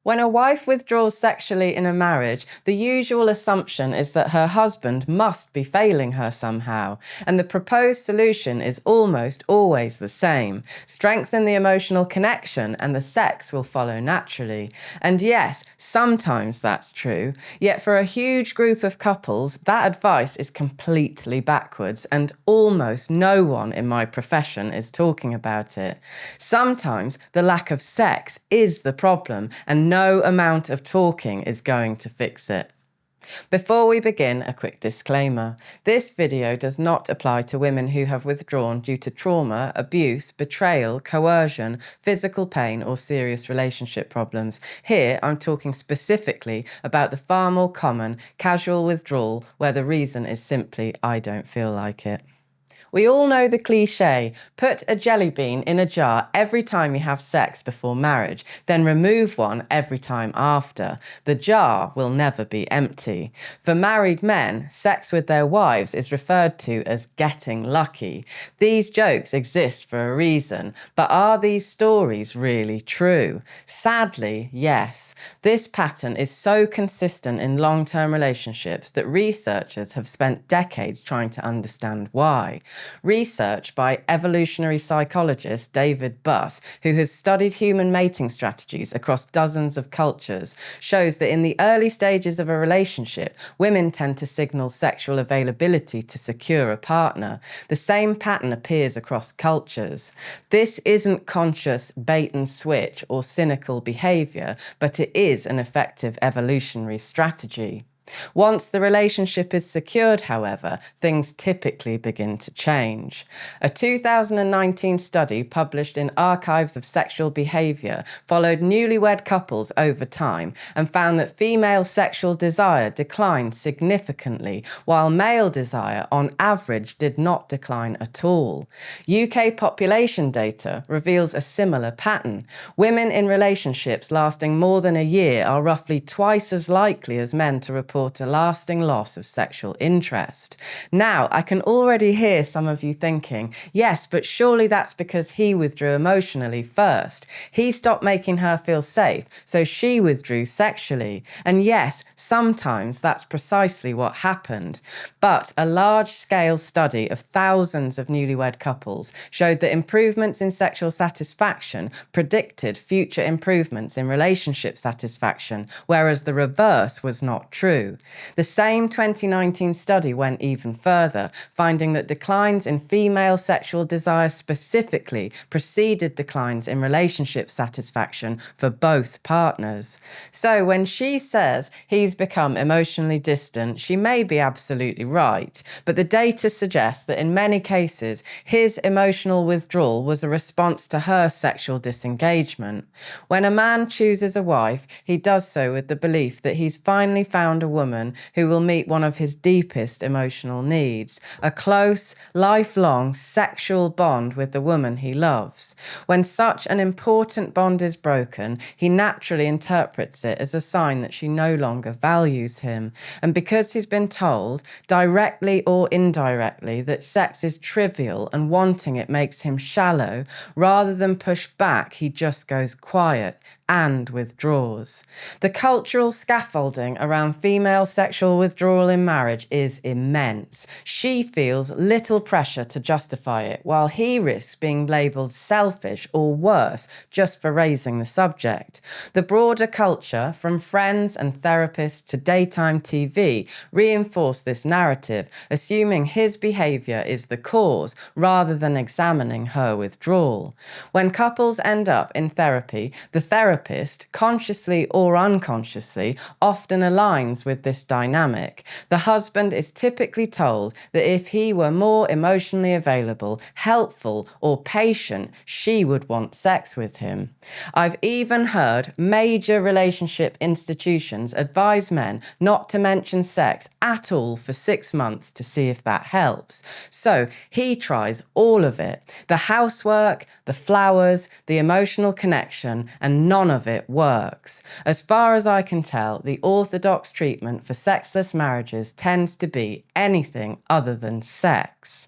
When a wife withdraws sexually in a marriage, the usual assumption is that her husband must be failing her somehow, and the proposed solution is almost always the same: strengthen the emotional connection and the sex will follow naturally. And yes, sometimes that's true, yet for a huge group of couples, that advice is completely backwards, and almost no one in my profession is talking about it. Sometimes the lack of sex is the problem, and no amount of talking is going to fix it. Before we begin, a quick disclaimer. This video does not apply to women who have withdrawn due to trauma, abuse, betrayal, coercion, physical pain, or serious relationship problems. Here, I'm talking specifically about the far more common casual withdrawal where the reason is simply I don't feel like it. We all know the cliche: put a jelly bean in a jar every time you have sex before marriage, then remove one every time after. The jar will never be empty. For married men, sex with their wives is referred to as getting lucky. These jokes exist for a reason, but are these stories really true? Sadly, yes. This pattern is so consistent in long-term relationships that researchers have spent decades trying to understand why. Research by evolutionary psychologist David Buss, who has studied human mating strategies across dozens of cultures, shows that in the early stages of a relationship, women tend to signal sexual availability to secure a partner. The same pattern appears across cultures. This isn't conscious bait and switch or cynical behavior, but it is an effective evolutionary strategy. Once the relationship is secured, however, things typically begin to change. A 2019 study published in Archives of Sexual Behavior followed newlywed couples over time and found that female sexual desire declined significantly, while male desire on average did not decline at all. UK population data reveals a similar pattern. Women in relationships lasting more than a year are roughly twice as likely as men to report a lasting loss of sexual interest. Now, I can already hear some of you thinking, yes, but surely that's because he withdrew emotionally first. He stopped making her feel safe, so she withdrew sexually. And yes, sometimes that's precisely what happened. But a large-scale study of thousands of newlywed couples showed that improvements in sexual satisfaction predicted future improvements in relationship satisfaction, whereas the reverse was not true. The same 2019 study went even further, finding that declines in female sexual desire specifically preceded declines in relationship satisfaction for both partners. So when she says he's become emotionally distant, she may be absolutely right, but the data suggests that in many cases, his emotional withdrawal was a response to her sexual disengagement. When a man chooses a wife, he does so with the belief that he's finally found a woman who will meet one of his deepest emotional needs: a close, lifelong sexual bond with the woman he loves. When such an important bond is broken, he naturally interprets it as a sign that she no longer values him. And because he's been told, directly or indirectly, that sex is trivial and wanting it makes him shallow, rather than push back, he just goes quiet and withdraws. The cultural scaffolding around female sexual withdrawal in marriage is immense. She feels little pressure to justify it, while he risks being labelled selfish or worse just for raising the subject. The broader culture, from friends and therapists to daytime TV, reinforce this narrative, assuming his behaviour is the cause rather than examining her withdrawal. When couples end up in therapy, the therapist, consciously or unconsciously, often aligns with this dynamic. The husband is typically told that if he were more emotionally available, helpful, or patient, she would want sex with him. I've even heard major relationship institutions advise men not to mention sex at all for 6 months to see if that helps. So he tries all of it: the housework, the flowers, the emotional connection, and none of it works. As far as I can tell, the orthodox treatment for sexless marriages tends to be anything other than sex.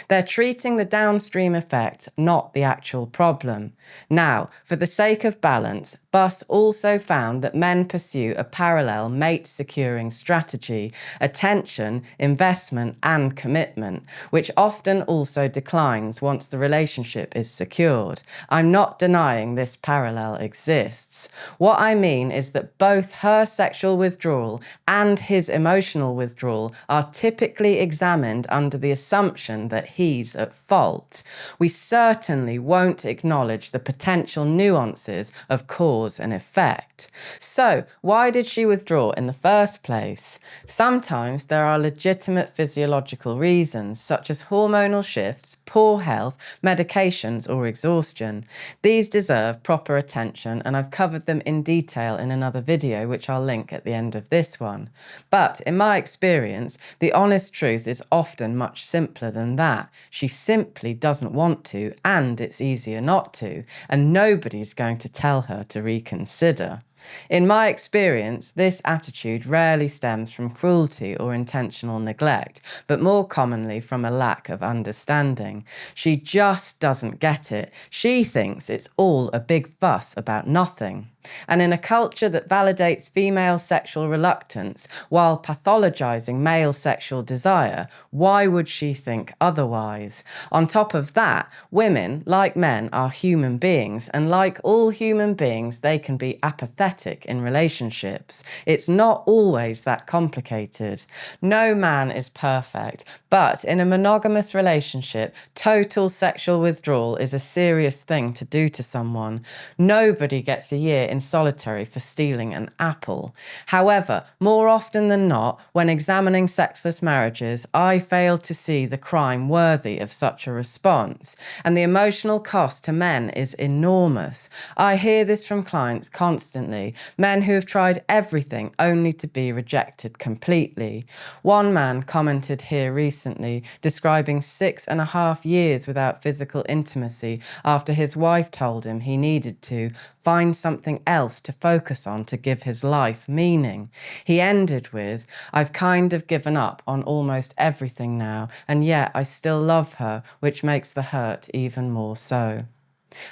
They're treating the downstream effect, not the actual problem. Now, for the sake of balance, Buss also found that men pursue a parallel mate-securing strategy, attention, investment, and commitment, which often also declines once the relationship is secured. I'm not denying this parallel exists. What I mean is that both her sexual withdrawal and his emotional withdrawal are typically examined under the assumption that he's at fault. We certainly won't acknowledge the potential nuances of cause and effect. So, why did she withdraw in the first place? Sometimes there are legitimate physiological reasons, such as hormonal shifts, poor health, medications, or exhaustion. These deserve proper attention, and I've covered them in detail in another video, which I'll link at the end of this one. But in my experience, the honest truth is often much simpler than that. She simply doesn't want to, and it's easier not to, and nobody's going to tell her to reconsider. In my experience, this attitude rarely stems from cruelty or intentional neglect, but more commonly from a lack of understanding. She just doesn't get it. She thinks it's all a big fuss about nothing. And in a culture that validates female sexual reluctance while pathologizing male sexual desire, why would she think otherwise? On top of that, women, like men, are human beings, and like all human beings, they can be apathetic in relationships. It's not always that complicated. No man is perfect, but in a monogamous relationship, total sexual withdrawal is a serious thing to do to someone. Nobody gets a year in solitary for stealing an apple. However, more often than not, when examining sexless marriages, I fail to see the crime worthy of such a response, and the emotional cost to men is enormous. I hear this from clients constantly, men who have tried everything only to be rejected completely. One man commented here recently, describing 6.5 years without physical intimacy after his wife told him he needed to find something else to focus on to give his life meaning. He ended with, "I've kind of given up on almost everything now, and yet I still love her, which makes the hurt even more so."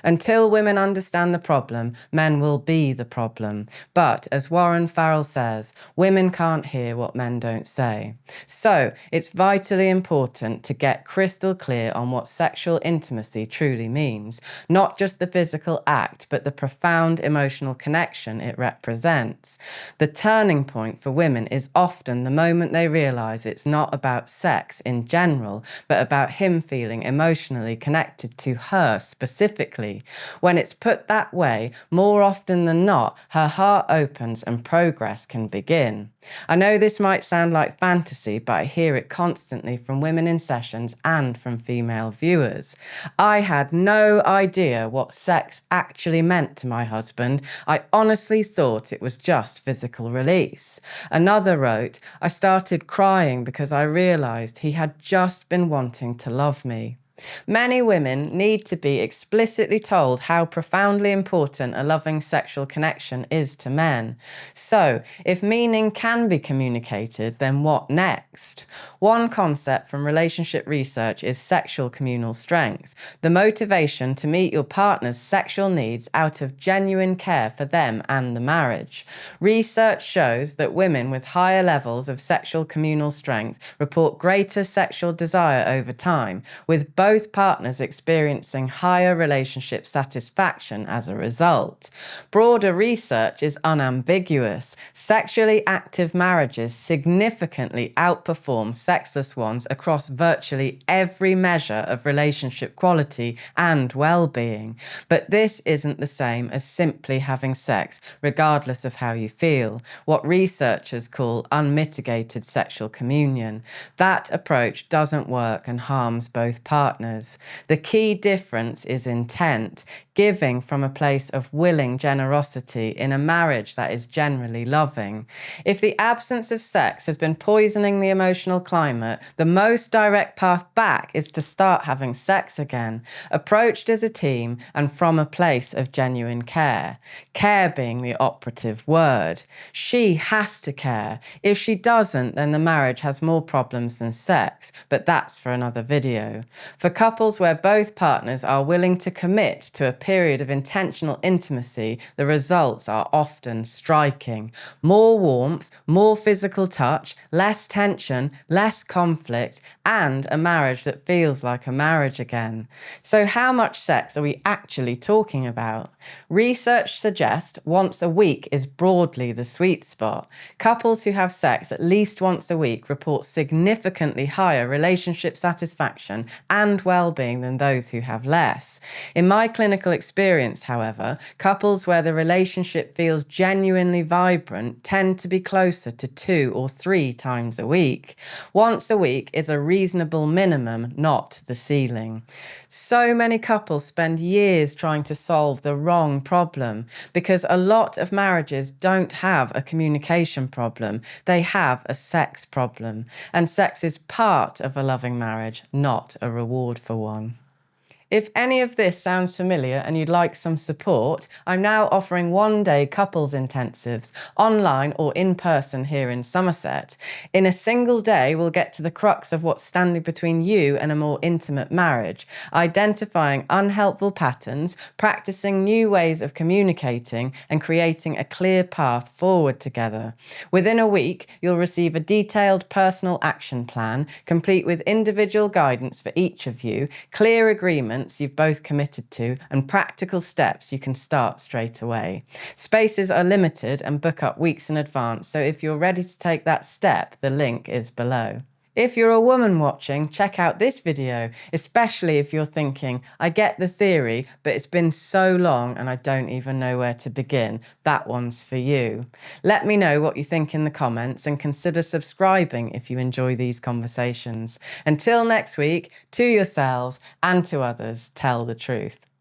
Until women understand the problem, men will be the problem. But, as Warren Farrell says, women can't hear what men don't say. So, it's vitally important to get crystal clear on what sexual intimacy truly means. Not just the physical act, but the profound emotional connection it represents. The turning point for women is often the moment they realize it's not about sex in general, but about him feeling emotionally connected to her specifically. When it's put that way, more often than not, her heart opens and progress can begin. I know this might sound like fantasy, but I hear it constantly from women in sessions and from female viewers. I had no idea what sex actually meant to my husband. I honestly thought it was just physical release. Another wrote, "I started crying because I realized he had just been wanting to love me." Many women need to be explicitly told how profoundly important a loving sexual connection is to men. So, if meaning can be communicated, then what next? One concept from relationship research is sexual communal strength, the motivation to meet your partner's sexual needs out of genuine care for them and the marriage. Research shows that women with higher levels of sexual communal strength report greater sexual desire over time, with both partners experiencing higher relationship satisfaction as a result. Broader research is unambiguous. Sexually active marriages significantly outperform sexless ones across virtually every measure of relationship quality and well-being. But this isn't the same as simply having sex, regardless of how you feel, what researchers call unmitigated sexual communion. That approach doesn't work and harms both partners. The key difference is intent, giving from a place of willing generosity in a marriage that is generally loving. If the absence of sex has been poisoning the emotional climate, the most direct path back is to start having sex again, approached as a team and from a place of genuine care. Care being the operative word. She has to care. If she doesn't, then the marriage has more problems than sex, but that's for another video. For couples where both partners are willing to commit to a period of intentional intimacy, the results are often striking. More warmth, more physical touch, less tension, less conflict, and a marriage that feels like a marriage again. So, how much sex are we actually talking about? Research suggests once a week is broadly the sweet spot. Couples who have sex at least once a week report significantly higher relationship satisfaction and well-being than those who have less. In my clinical experience, however, couples where the relationship feels genuinely vibrant tend to be closer to 2 or 3 times a week. Once a week is a reasonable minimum, not the ceiling. So many couples spend years trying to solve the wrong problem because a lot of marriages don't have a communication problem, they have a sex problem. And sex is part of a loving marriage, not a reward for one. If any of this sounds familiar and you'd like some support, I'm now offering one-day couples intensives, online or in person here in Somerset. In a single day, we'll get to the crux of what's standing between you and a more intimate marriage, identifying unhelpful patterns, practicing new ways of communicating, and creating a clear path forward together. Within a week, you'll receive a detailed personal action plan, complete with individual guidance for each of you, clear agreements you've both committed to, and practical steps you can start straight away. Spaces are limited and book up weeks in advance, so if you're ready to take that step, the link is below. If you're a woman watching, check out this video, especially if you're thinking, I get the theory, but it's been so long and I don't even know where to begin. That one's for you. Let me know what you think in the comments and consider subscribing if you enjoy these conversations. Until next week, to yourselves and to others, tell the truth.